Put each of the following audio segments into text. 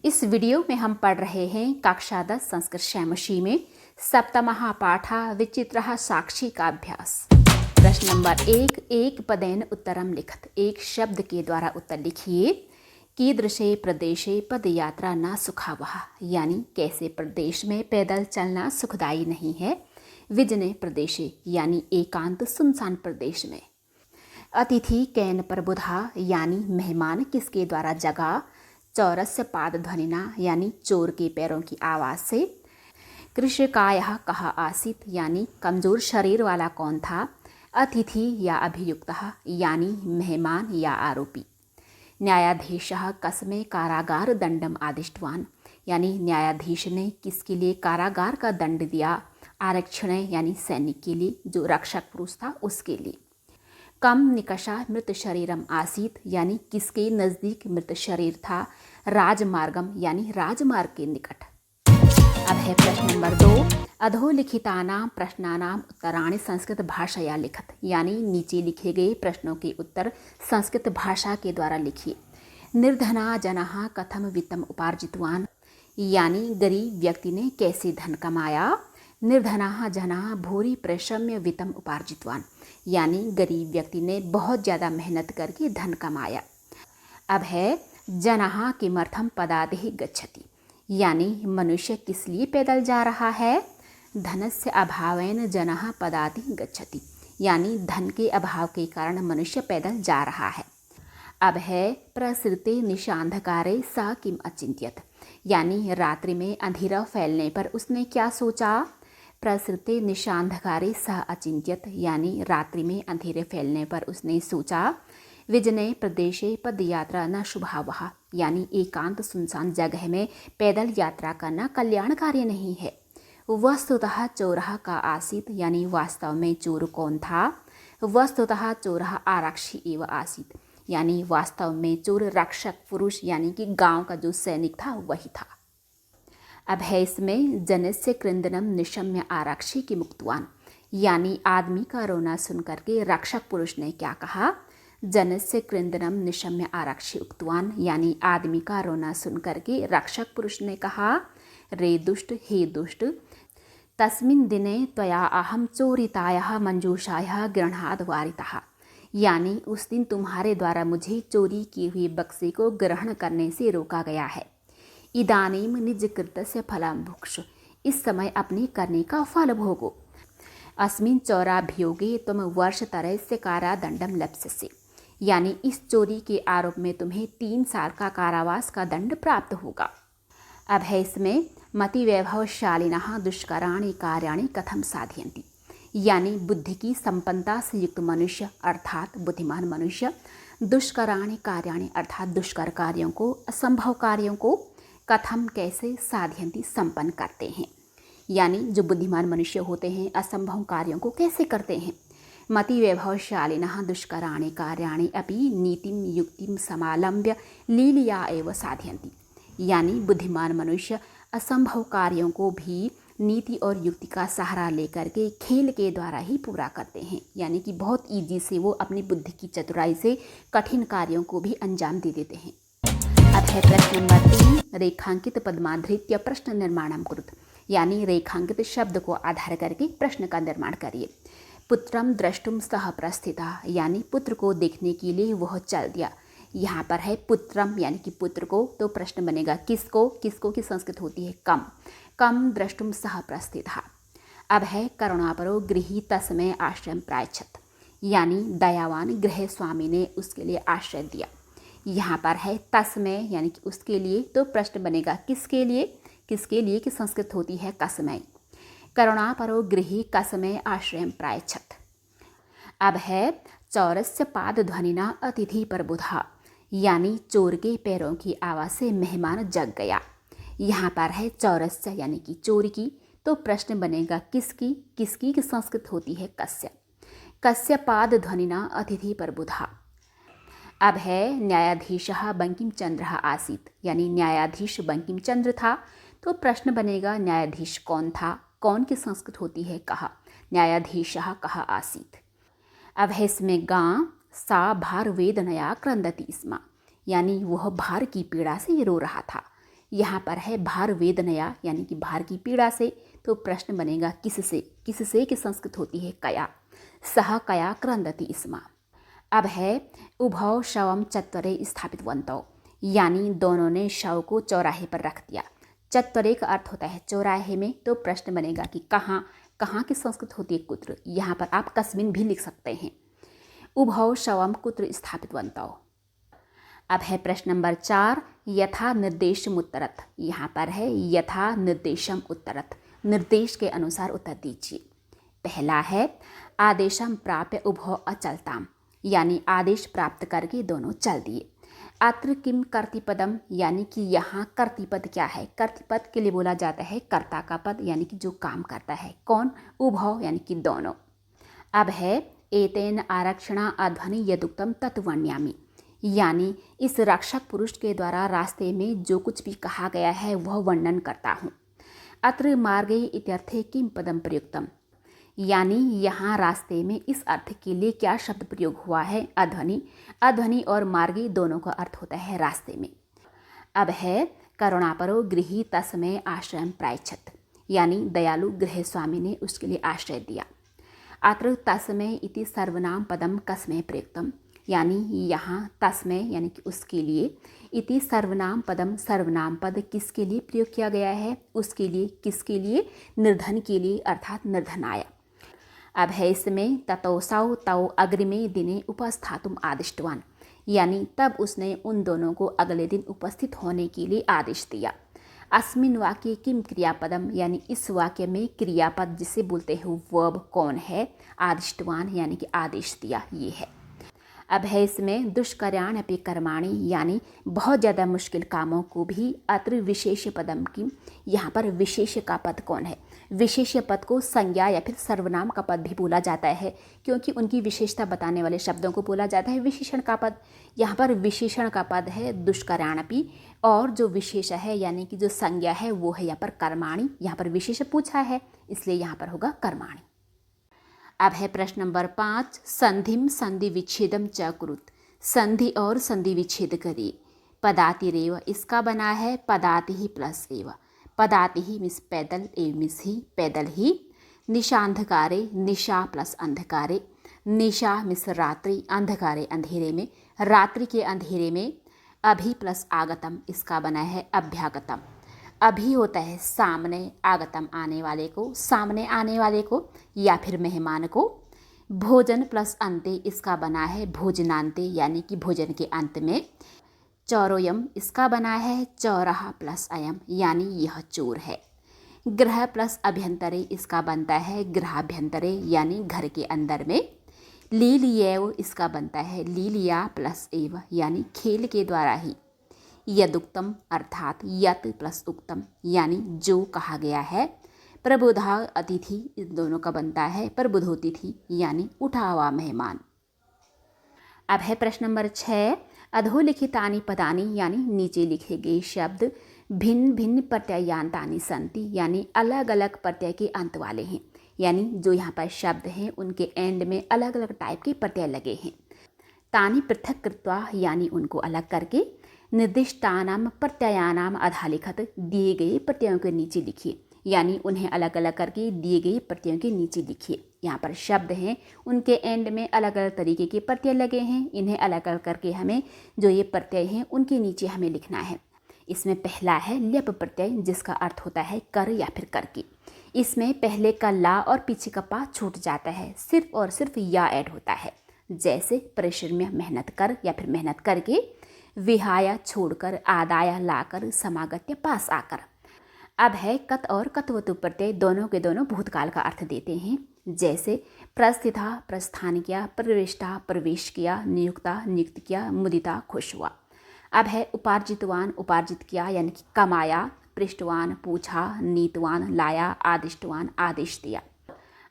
इस वीडियो में हम पढ़ रहे हैं कक्षा 10 संस्कृत शैमशी में सप्तमः पाठः विचित्रः साक्षी का अभ्यास। प्रश्न नंबर 1, एक पदेन उत्तरम लिखत। एक शब्द के द्वारा उत्तर लिखिए। कीदृशे प्रदेशे पदयात्रा न सुखावह, यानी कैसे प्रदेश में पैदल चलना सुखदायी नहीं है। विजने प्रदेशे, यानी एकांत सुनसान प्रदेश में। अतिथि कैन प्रबुधा, यानी मेहमान किसके द्वारा जगा। चौरस्य पाद ध्वनिना, यानी चोर के पैरों की आवाज़ से। कृषकायः कः आसीत्, यानी कमज़ोर शरीर वाला कौन था। अतिथि या अभियुक्तः, यानी मेहमान या आरोपी। न्यायाधीशः कस्मै कारागार दंडम आदिष्टवान, यानी न्यायाधीश ने किसके लिए कारागार का दंड दिया। आरक्षण, यानी सैनिक के लिए, जो रक्षक पुरुष था उसके लिए। कम निकषा मृत शरीरम आसीत, यानी किसके नज़दीक मृत शरीर था। राजमार्गम, यानी राजमार्ग के निकट। अब है प्रश्न नंबर 2, अधोलिखितानां प्रश्नानां उत्तराणि संस्कृत भाषया लिखत, यानी नीचे लिखे गए प्रश्नों के उत्तर संस्कृत भाषा के द्वारा लिखिए। निर्धना जनाः कथम वित्तम उपार्जितवान, यानी गरीब व्यक्ति ने कैसे धन कमाया। निर्धनाः जनाः भूरि परिश्रम्य वित्तम उपार्जितवान, यानी गरीब व्यक्ति ने बहुत ज़्यादा मेहनत करके धन कमाया। अब है जनाः किमर्थम पदादेः गच्छति, यानी मनुष्य किस लिए पैदल जा रहा है। धनस्य अभावेन जनाः पदादेः गच्छति, यानी धन के अभाव के कारण मनुष्य पैदल जा रहा है। अब है प्रसृते निशांधकारे सा किम अचिंत्यत, यानी रात्रि में अंधेरा फैलने पर उसने क्या सोचा। प्रसृते निशांधकारे सह अचिंत्यत, यानी रात्रि में अंधेरे फैलने पर उसने सोचा। विजने प्रदेशे पदयात्रा न शुभावह, यानी एकांत सुनसान जगह में पैदल यात्रा करना कल्याणकारी नहीं है। वस्तुतः चोरः का आसीत, यानी वास्तव में चोर कौन था। वस्तुतः चोरः आरक्षी एव आसीत, यानी वास्तव में चोर रक्षक पुरुष, यानी कि गांव का जो सैनिक था वही था। अब है इसमें जनस्य क्रंदनम निशम्य आरक्षी की मुक्तवान, यानी आदमी का रोना सुन करके रक्षक पुरुष ने क्या कहा। जनस्य क्रंदनम निशम्य आरक्षी उक्तवान, यानी आदमी का रोना सुन करके रक्षक पुरुष ने कहा। रे दुष्ट, हे दुष्ट, तस्मिन् दिने त्वया अहम चोरितायाः मंजूषायाः गृह्णाद् वारितः, यानी उस दिन तुम्हारे द्वारा मुझे चोरी की हुई बक्से को ग्रहण करने से रोका गया है। इदानीम निज कृतस्य फलं भुक्ष, इस समय अपने करने का फल भोगो। अस्मिन् चौराभियोगे तुम वर्षत्रयस्य कारादंडम लप्स्यसे, यानी इस चोरी के आरोप में तुम्हें 3 साल का कारावास का दंड प्राप्त होगा। अब है इसमें मति वैभवशालिनः दुष्कराणि कार्याणि कथम साधयन्ति, यानी बुद्धि की संपन्नता से युक्त मनुष्य अर्थात बुद्धिमान मनुष्य दुष्कराणि कार्याणि अर्थात दुष्कर कार्यों को, असंभव कार्यों को कथम कैसे साधयन्ति संपन्न करते हैं, यानी जो बुद्धिमान मनुष्य होते हैं असंभव कार्यों को कैसे करते हैं। मति वैभवशालिनः दुष्कराणि कार्याणि अपि नीतिम युक्तिम समालम्ब्य लीलया एव साधयन्ति, यानी बुद्धिमान मनुष्य असंभव कार्यों को भी नीति और युक्ति का सहारा लेकर के खेल के द्वारा ही पूरा करते हैं, यानी कि बहुत ईजी से वो अपनी बुद्धि की चतुराई से कठिन कार्यों को भी अंजाम दे देते हैं। अब है प्रश्न नंबर 3, रेखांकित पद्माधृत्य प्रश्न निर्माणम कुरुत, यानी रेखांकित शब्द को आधार करके प्रश्न का निर्माण करिए। पुत्रम द्रष्टुम सह प्रस्थिता, यानी पुत्र को देखने के लिए वह चल दिया। यहाँ पर है पुत्रम, यानी कि पुत्र को, तो प्रश्न बनेगा किसको। किसको की संस्कृत होती है कम। कम द्रष्टुम सह प्रस्थिता। अब है करुणापरो गृही तस्मै आश्रय प्रायच्छत, यानी दयावान गृह स्वामी ने उसके लिए आश्रय दिया। यहाँ पर है तस्मै, यानी कि उसके लिए, तो प्रश्न बनेगा किसके लिए। किसके लिए की संस्कृत होती है कसमै। करुणापरो गृही कसमै आश्रय प्रायच्छत। अब है चौरस्य पाद ध्वनिना अतिथि प्रबुधा, यानी चोर के पैरों की आवाज़ से मेहमान जग गया। यहाँ पर है चौरस्य, यानी कि चोर की, तो प्रश्न बनेगा किसकी। किसकी की संस्कृत होती है कस्य। कस्य पाद ध्वनिना अतिथि प्रबुधा। अब है न्यायाधीशः बंकिम चंद्र आसीत, यानी न्यायाधीश बंकिम चंद्र था, तो प्रश्न बनेगा न्यायाधीश कौन था। कौन की संस्कृत होती है कहा। न्यायाधीशः कः आसीत। अब है इसमें गां सा भार वेदनया क्रंदति स्म, यानी वह भार की पीड़ा से रो रहा था। यहाँ पर है भार वेदनया यानी कि भार की पीड़ा से, तो प्रश्न बनेगा किससे। किससे की संस्कृत होती है कया, सह कया क्रंदति स्म। अब है उभौ शवम चत्वरे स्थापितवन्तौ, यानी दोनों ने शव को चौराहे पर रख दिया। चत्वरे का अर्थ होता है चौराहे में, तो प्रश्न बनेगा कि कहाँ, कहाँ की संस्कृत होती है कुत्र। यहाँ पर आप कस्मिन भी लिख सकते हैं। उभौ शवम कुत्र स्थापितवन्तौ। अब है प्रश्न नंबर 4, यथा निर्देशम उत्तरत। यहाँ पर है यथा निर्देशम उत्तरत, निर्देश के अनुसार उत्तर दीजिए। पहला है आदेशम प्राप्य उभौ अचलताम, यानी आदेश प्राप्त करके दोनों चल दिए। अत्र किम कर्तिपदम, यानी कि यहाँ कर्तिपद क्या है। कर्तिपद के लिए बोला जाता है कर्ता का पद, यानी कि जो काम करता है। कौन, उभौ यानी कि दोनों। अब है एतेन आरक्षणा अध्वनि यदुक्तम तत्वर्ण्यामि, यानी इस रक्षक पुरुष के द्वारा रास्ते में जो कुछ भी कहा गया है वह वर्णन करता हूँ। अत्र मार्गे इत्यर्थे किम पदम प्रयुक्तम, यानी यहाँ रास्ते में इस अर्थ के लिए क्या शब्द प्रयोग हुआ है, अध्वनि। अध्वनि और मार्गे दोनों का अर्थ होता है रास्ते में। अब है करुणापरो गृही तस्मै आश्रयम प्रायच्छत, यानी दयालु गृह स्वामी ने उसके लिए आश्रय दिया। अत्र तस्मै इति सर्वनाम पदम कस्मै प्रयुक्तम, यानी यहाँ तस्मै यानी कि उसके लिए, इति सर्वनाम पदम सर्वनाम पद किसके लिए प्रयोग किया गया है, उसके लिए। किसके लिए, निर्धन के लिए, अर्थात निर्धनाय। अब है इसमें ततोसौ तौ अग्रिमे दिने उपस्थातुम आदिष्टवान, यानी तब उसने उन दोनों को अगले दिन उपस्थित होने के लिए आदेश दिया। अस्मिन वाक्य किम क्रियापदम, यानी इस वाक्य में क्रियापद जिसे बोलते हैं वर्ब कौन है, आदिष्टवान यानी कि आदेश दिया, ये है। अब है इसमें दुष्कर्याण्यपि कर्माणि, यानी बहुत ज़्यादा मुश्किल कामों को भी अत्र विशेष पदम की, यहाँ पर विशेष का पद कौन है। विशेष पद को संज्ञा या फिर सर्वनाम का पद भी बोला जाता है, क्योंकि उनकी विशेषता बताने वाले शब्दों को बोला जाता है विशेषण का पद। यहाँ पर विशेषण का पद है दुष्कर्याण्यपि, और जो विशेष है यानी कि जो संज्ञा है वो है यहाँ पर कर्माणि। यहाँ पर विशेष पूछा है इसलिए यहाँ पर होगा कर्माणि। अब है प्रश्न नंबर 5, संधिम संधि विच्छेदम च कुरुत, संधि और संधि विच्छेद करिए। पदातिरेव, इसका बना है पदाति ही प्लस एव। पदाति ही मिस पैदल, एव मिस ही पैदल ही। निशांधकारे, निशा प्लस अंधकारे। निशा मिस रात्रि, अंधकारे अंधेरे में, रात्रि के अंधेरे में। अभि प्लस आगतम, इसका बना है अभ्यागतम। अभी होता है सामने, आगतम आने वाले को, सामने आने वाले को या फिर मेहमान को। भोजन प्लस अंते, इसका बना है भोजनांते यानी कि भोजन के अंत में। चौरोयम, इसका बना है चौराहा प्लस अयम, यानी यह चोर है। गृह प्लस अभ्यंतरे, इसका बनता है गृहाभ्यंतरे यानी घर के अंदर में। लीलियैव, इसका बनता है लीलिया प्लस एव, यानी खेल के द्वारा ही। यदुक्तम अर्थात यत प्लस उक्तम, यानी जो कहा गया है। प्रबुधा अतिथि, इन दोनों का बनता है प्रबुधोतिथि, यानी उठा हुआ मेहमान। अब है प्रश्न नंबर 6, अधोलिखितानि पदानि, यानी नीचे लिखे गए शब्द भिन्न भिन्न प्रत्ययांतानि सन्ति, यानी अलग अलग प्रत्यय के अंत वाले हैं। यानी जो यहाँ पर शब्द हैं उनके एंड में अलग अलग टाइप के प्रत्यय लगे हैं। तानि पृथक कृत्वा, यानी उनको अलग करके। निर्दिष्टानाम प्रत्ययानाम अधालिखत, दिए गए प्रत्ययों के नीचे लिखिए, यानी उन्हें अलग अलग करके दिए गए प्रत्ययों के नीचे लिखिए। यहाँ पर शब्द हैं उनके एंड में अलग अलग तरीके के प्रत्यय लगे हैं, इन्हें अलग अलग करके हमें जो ये प्रत्यय हैं उनके नीचे हमें लिखना है। इसमें पहला है ल्यप प्रत्यय, जिसका अर्थ होता है कर या फिर करके। इसमें पहले का ला और पीछे का पा छूट जाता है, सिर्फ और सिर्फ या ऐड होता है। जैसे परिश्रम में मेहनत कर या फिर मेहनत करके, विहाया छोड़कर, आदाया लाकर, समागत्य पास आकर। अब है कत और कतवतु प्रत्यय, दोनों के दोनों भूतकाल का अर्थ देते हैं। जैसे प्रस्थिता प्रस्थान किया, प्रविष्टा प्रवेश किया, नियुक्ता नियुक्त किया, मुदिता खुश हुआ। अब है उपार्जितवान, उपार्जित किया यानी कि कमाया। पृष्ठवान पूछा, नीतवान लाया, आदिष्टवान आदेश दिया।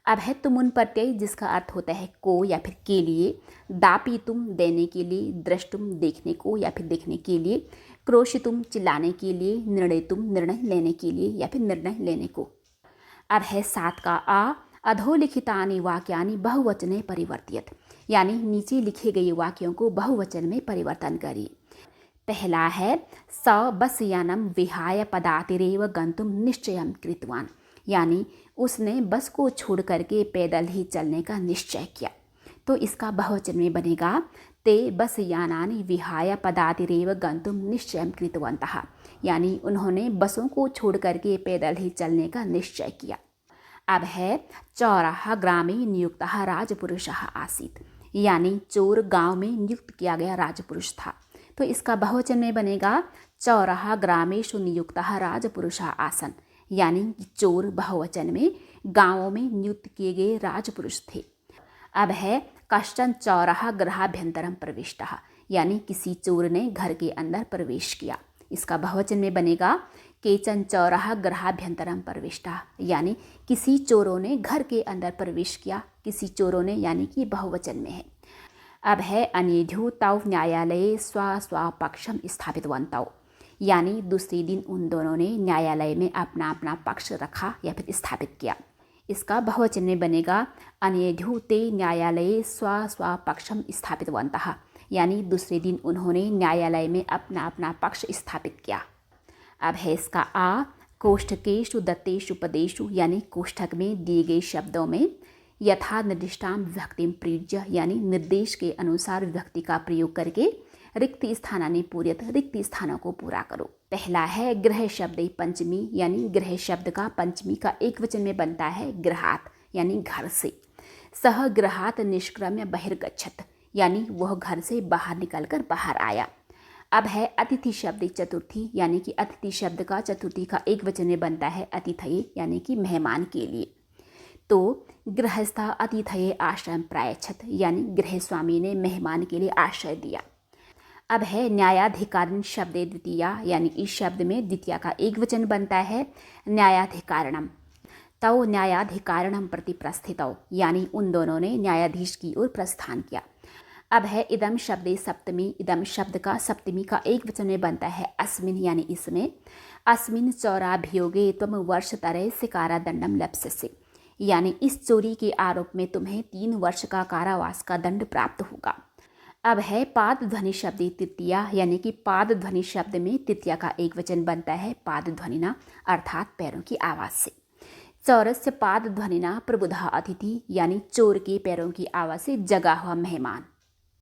अब है तुमुन प्रत्यय, जिसका अर्थ होता है को या फिर के लिए। दापीतुम देने के लिए, दृष्टुम देखने को या फिर देखने के लिए, क्रोशितुम चिल्लाने के लिए, निर्णयतुम निर्णय लेने के लिए या फिर निर्णय लेने को। अब है 7 का आ, अधोलिखितानि वाक्यानि बहुवचने परिवर्तित, यानी नीचे लिखे गए वाक्यों को बहुवचन में परिवर्तन करिए। पहला है स बस यानम विहाय पदातिरेव गंतुम निश्चयं कृतवान, यानी उसने बस को छोड़ करके पैदल ही चलने का निश्चय किया। तो इसका बहुवचन में बनेगा ते बस यानानि विहाय पदातिरेव गंतुम निश्चयं कृतवन्तः, यानी उन्होंने बसों को छोड़ करके पैदल ही चलने का निश्चय किया। अब है चौराहा ग्रामे नियुक्तः राजपुरुषः आसीत्, यानी चोर गांव में नियुक्त किया गया राजपुरुष था। तो इसका बहुवचन में बनेगा चौराहा ग्रामेषु नियुक्तः राजपुरुषः आसन, यानी चोर बहुवचन में गांवों में नियुक्त किए गए राजपुरुष थे। अब है कश्चन चौराहा गृहाभ्यंतरम प्रविष्टः, यानी किसी चोर ने घर के अंदर प्रवेश किया। इसका बहुवचन में बनेगा केचन चौराहा गृहाभ्यंतरम प्रविष्टः, यानी किसी चोरों ने घर के अंदर प्रवेश किया। किसी चोरों ने यानी कि बहुवचन में है। अब है अनेध्यु तौ न्यायालये स्वस्वपक्षम स्थापितवन्तौ, यानी दूसरे दिन उन दोनों ने न्यायालय में अपना अपना पक्ष रखा या फिर स्थापित किया। इसका बहुवचन में बनेगा अनेध्यु ते न्यायालये स्वस्वपक्षम स्थापितवन्तः, यानी दूसरे दिन उन्होंने न्यायालय में अपना अपना पक्ष स्थापित किया। अब है इसका आ कोष्ठकेषु दत्तेषु पदेषु, यानी कोष्ठक में दिए गए शब्दों में यथा निर्दिष्टां विभक्तिं प्रयुज्य, यानी निर्देश के अनुसार विभक्ति का प्रयोग करके रिक्त स्थानानि पूरयत, रिक्त स्थानों को पूरा करो। पहला है गृह शब्द पंचमी, यानी गृह शब्द का पंचमी का एक वचन में बनता है गृहात, यानी घर से। सह गृहात निष्क्रम्य बहिर्गच्छत, यानी वह घर से बाहर निकलकर बाहर आया। अब है अतिथि शब्द चतुर्थी, यानी कि अतिथि शब्द का चतुर्थी का एक वचन में बनता है अतिथये, यानी कि मेहमान के लिए। तो गृहस्थ अतिथये आश्रय प्रायच्छत, यानी गृह स्वामी ने मेहमान के लिए आश्रय दिया। अब है न्यायाधिकारिण शब्द द्वितीया, यानी इस शब्द में द्वितीया का एक वचन बनता है न्यायाधिकारिणम। तौ न्यायाधिकारिणम प्रति प्रस्थितौ, यानी उन दोनों ने न्यायाधीश की ओर प्रस्थान किया। अब है इदम शब्दे सप्तमी, इदम शब्द का सप्तमी का एक वचन में बनता है अस्मिन, यानी इसमें। अस्मिन चौराभियोगे त्वम वर्षतरस्य कारादंडम लप्स्यसि, यानी इस चोरी के आरोप में तुम्हें 3 वर्ष का कारावास का दंड प्राप्त होगा। अब है पाद ध्वनि शब्द तृतीया, यानी कि पाद ध्वनि शब्द में तृतीया का एक वचन बनता है पाद ध्वनिना, अर्थात पैरों की आवाज़ से। चौरस्य पाद ध्वनिना प्रबुधा अतिथि, यानी चोर के पैरों की आवाज़ से जगा हुआ मेहमान।